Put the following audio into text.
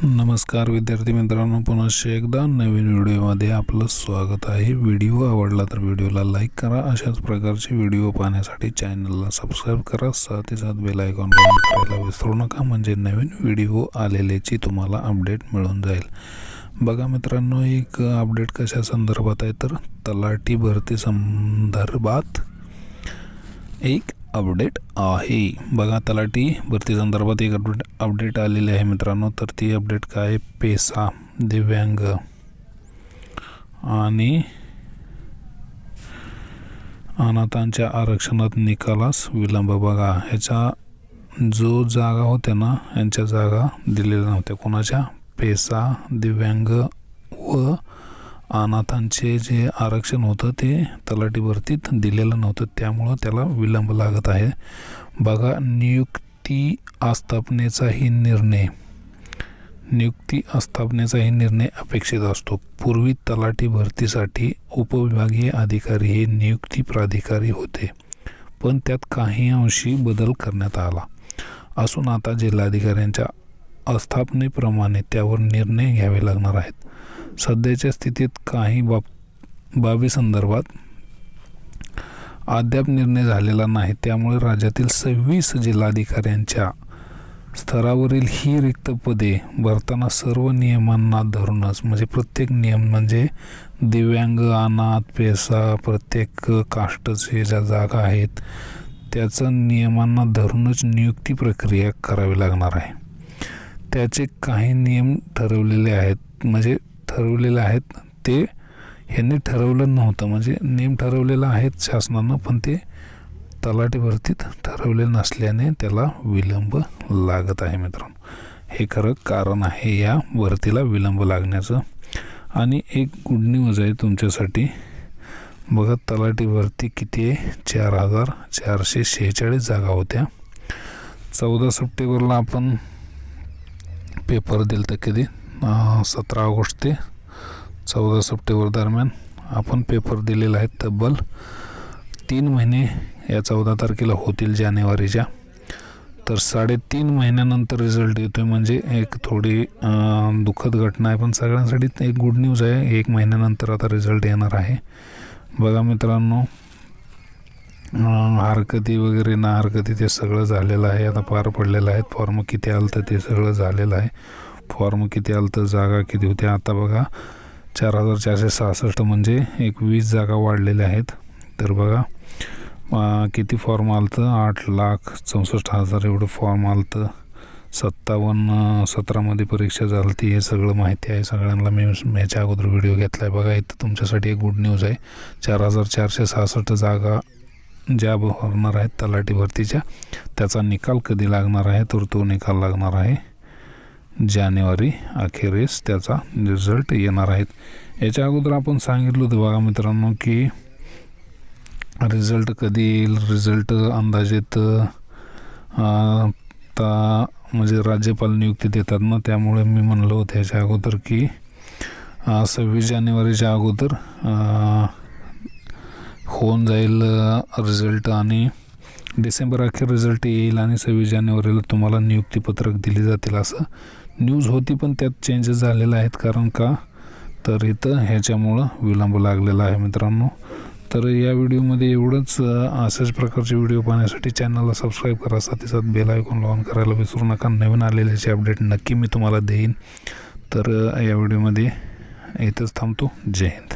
नमस्कार विद्यार्थी मित्रांनो, पुन्हा एकदा नवीन व्हिडिओमध्ये आपलं स्वागत आहे. व्हिडिओ आवडला तर व्हिडिओला लाईक करा. अशाच प्रकारचे व्हिडिओ पाहण्यासाठी चॅनलला सबस्क्राईब करा. साथ बेल आयकॉन ऑन करायला विसरू नका, म्हणजे नवीन व्हिडिओ आलेल्याची तुम्हाला अपडेट मिळून जाईल. बघा मित्रांनो, एक अपडेट कशा संदर्भात आहे तर तलाठी भरती संदर्भात एक अपडेट आहे. बघा, तलाठी भरती संदर्भात एक अपडेट आलेली आहे मित्रांनो. तर ती अपडेट काय, पेसा, दिव्यांग आणि अनाथांच्या आरक्षणात निकालास विलंब. बघा, ह्याच्या जो जागा होत्या ना, यांच्या जागा दिलेल्या नव्हत्या. कोणाच्या? पेसा, दिव्यांग व अनाथांचे जे आरक्षण होतं ते तलाठी भरतीत दिलेलं नव्हतं, त्यामुळं त्याला विलंब लागत आहे. बघा, नियुक्ती आस्थापनेचाही निर्णय अपेक्षित असतो. पूर्वी तलाठी भरतीसाठी उपविभागीय अधिकारी हे नियुक्ती प्राधिकारी होते, पण त्यात काही अंशी बदल करण्यात आला असून आता जिल्हाधिकाऱ्यांच्या आस्थापनेप्रमाणे त्यावर निर्णय घ्यावे लागणार आहेत. सध्याच्या स्थितीत काही बाबी संदर्भात अद्याप निर्णय झालेला नाही, त्यामुळे राज्यातील 26 जिल्हाधिकाऱ्यांच्या स्तरावरील ही रिक्त पदे भरताना सर्व नियमांना धरूनच, म्हणजे प्रत्येक नियम म्हणजे दिव्यांग, अनाथ, पेसा, प्रत्येक कास्टचे ज्या जागा आहेत त्याचं नियमांना धरूनच नियुक्ती प्रक्रिया करावी लागणार आहे. त्याचे काही नियम ठरवलेले आहेत, ते ह्यांनी ठरवलं नव्हतं, म्हणजे नियम ठरवलेलं आहेत शासनानं, पण ते तलाठी भरतीत ठरवले नसल्याने त्याला विलंब लागत आहे मित्रांनो. हे खरं कारण आहे या भरतीला विलंब लागण्याचं. आणि एक गुड न्यूज आहे तुमच्यासाठी. बघा, तलाठी भरती किती आहे? 4,446 जागा होत्या. 14 सप्टेंबरला आपण पेपर दिलं तर कधी 17 ऑगस्ट ते 14 सप्टेंबर दरम्यान आपण पेपर दिलेला आहे. तब्बल 3 महिने या 14 तारखेला होतील जानेवारीच्या. तर 3.5 महिन्यानंतर रिझल्ट येतो आहे, म्हणजे एक थोडी दुःखद घटना आहे, पण सगळ्यांसाठी एक गुड न्यूज आहे. 1 महिन्यानंतर आता रिझल्ट येणार आहे. बघा मित्रांनो, हरकती वगैरे ना हरकती ते सगळं झालेलं आहे, आता पार पडलेलं आहे. फॉर्म किती आलं तर ते सगळं झालेलं आहे. फॉर्म किती आलं तर जागा किती होत्या, आता बघा 4,466, म्हणजे 20 जागा वाढलेल्या आहेत. तर बघा किती फॉर्म आलं तर 8,64,000 एवढं फॉर्म आलं तर. 17मध्ये परीक्षा झाली ती, हे सगळं माहिती आहे सगळ्यांना. मी ह्याच्या अगोदर व्हिडिओ घेतला आहे. बघा, इथं तुमच्यासाठी एक गुड न्यूज आहे. 4,466 जागा ज्या भरणार आहेत तलाठी भरतीच्या, त्याचा निकाल कधी लागणार आहे तर तो निकाल लागणार आहे जानेवारी अखेरीस त्याचा रिझल्ट येणार आहेत. याच्या अगोदर आपण सांगितलं होतं बघा मित्रांनो की रिझल्ट कधी येईल. रिझल्ट अंदाजित म्हणजे राज्यपाल नियुक्ती देतात ना, त्यामुळे मी म्हणलो होतं याच्या अगोदर की 26 जानेवारीच्या अगोदर होऊन जाईल रिझल्ट, आणि डिसेंबर अखेर रिझल्ट येईल आणि 26 जानेवारीला तुम्हाला नियुक्तीपत्रक दिली जातील असं न्यूज होती. पण त्यात चेंजेस झालेले आहेत. कारण का तर इथं ह्याच्यामुळं विलंब लागलेला आहे मित्रांनो. तर या व्हिडिओमध्ये एवढंच. अशाच प्रकारचे व्हिडिओ पाहण्यासाठी चॅनलला सबस्क्राईब करा. साथ बेल आयकॉन ऑन करायला विसरू नका. नवीन आलेल्याचे अपडेट नक्की मी तुम्हाला देईन. तर या व्हिडिओमध्ये इथंच थांबतो. जय हिंद.